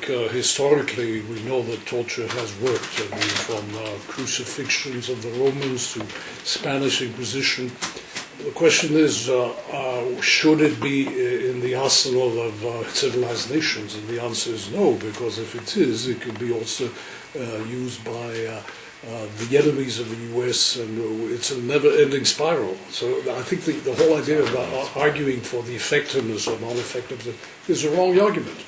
historically we know that torture has worked. I mean, from crucifixions of the Romans to Spanish Inquisition. The question is, should it be in the arsenal of civilized nations? And the answer is no, because if it is, it could be also used by the enemies of the US, and it's a never-ending spiral. So I think the whole idea of arguing for the effectiveness or non-effectiveness is a wrong argument.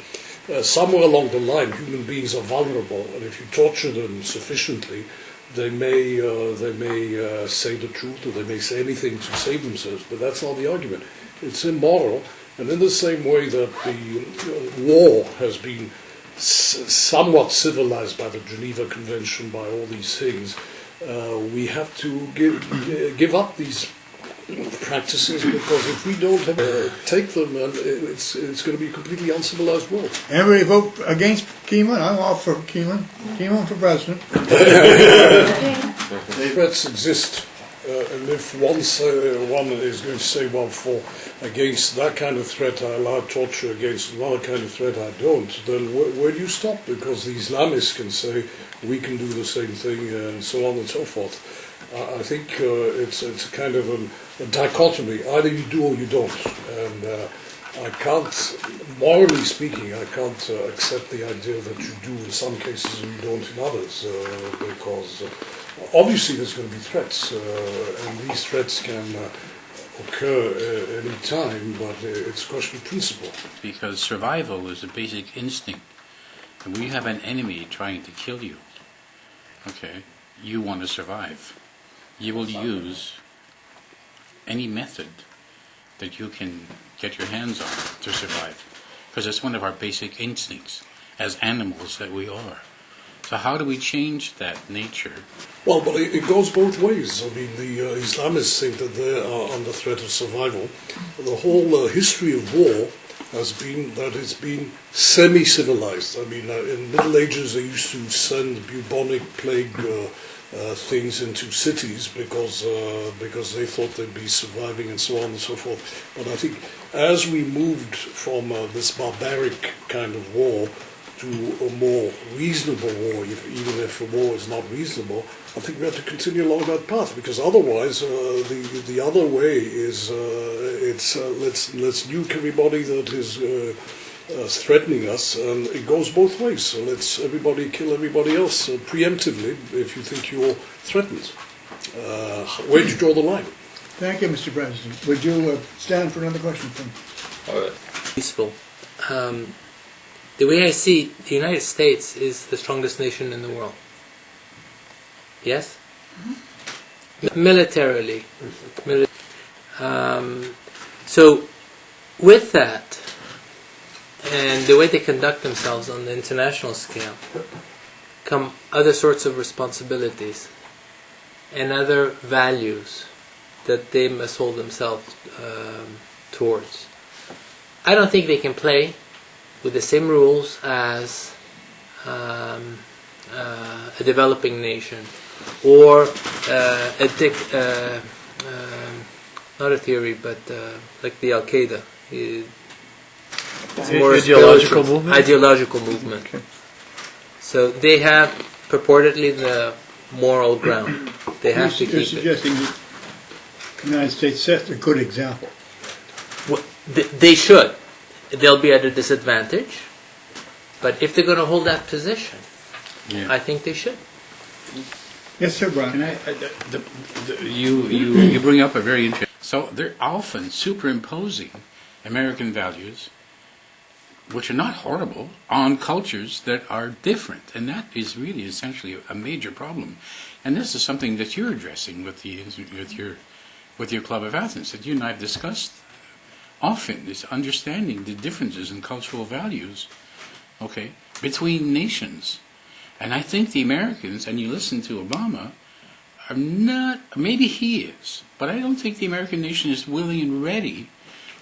Somewhere along the line, human beings are vulnerable, and if you torture them sufficiently, they may say the truth, or they may say anything to save themselves, but that's not the argument. It's immoral, and in the same way that the war has been somewhat civilized by the Geneva Convention, by all these things, we have to give up these practices, because if we don't take them, it's going to be a completely uncivilized world. Everybody vote against Kimon? I'm all for Kimon. Kimon for president. Threats exist, and if one is going to say, well, against that kind of threat I allow torture, against another kind of threat I don't, then where do you stop? Because the Islamists can say we can do the same thing, and so on and so forth. I think it's a kind of a dichotomy. Either you do or you don't. And I can't, morally speaking, I can't accept the idea that you do in some cases and you don't in others, because obviously there's going to be threats, and these threats can occur any time, but it's a question of principle. Because survival is a basic instinct. And when you have an enemy trying to kill you, okay, you want to survive. You will use any method that you can get your hands on to survive, because it's one of our basic instincts as animals that we are. So how do we change that nature? Well, but it goes both ways. I mean, the Islamists think that they are under threat of survival. The whole history of war has been that it's been semi-civilized. I mean, in the Middle Ages they used to send bubonic plague things into cities because they thought they'd be surviving and so on and so forth. But I think as we moved from this barbaric kind of war to a more reasonable war, even if a war is not reasonable, I think we have to continue along that path, because otherwise the other way is let's nuke everybody that is threatening us, and it goes both ways. So let's everybody kill everybody else preemptively if you think you're threatened. Where do you draw the line? Thank you, Mr. President. Would you stand for another question, please? All right. Peaceful. The way I see it, the United States is the strongest nation in the world. Yes? Mm-hmm. Militarily. So, with that, and the way they conduct themselves on the international scale, come other sorts of responsibilities and other values that they must hold themselves towards. I don't think they can play with the same rules as a developing nation, or not a theory, but like the Al-Qaeda. It's more ideological movement? Ideological movement. Okay. So they have purportedly the moral ground. They have to keep it. You're suggesting that the United States sets a good example. Well, they should. They'll be at a disadvantage, but if they're going to hold that position, I think they should. Yes, sir, Brian. You bring up a very interesting. So they're often superimposing American values, which are not horrible, on cultures that are different, and that is really essentially a major problem. And this is something that you're addressing with your Club of Athens, that you and I have discussed often, is understanding the differences in cultural values, okay, between nations. And I think the Americans, and you listen to Obama, are not, maybe he is, but I don't think the American nation is willing and ready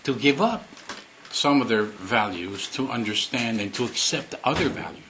to give up some of their values to understand and to accept other values.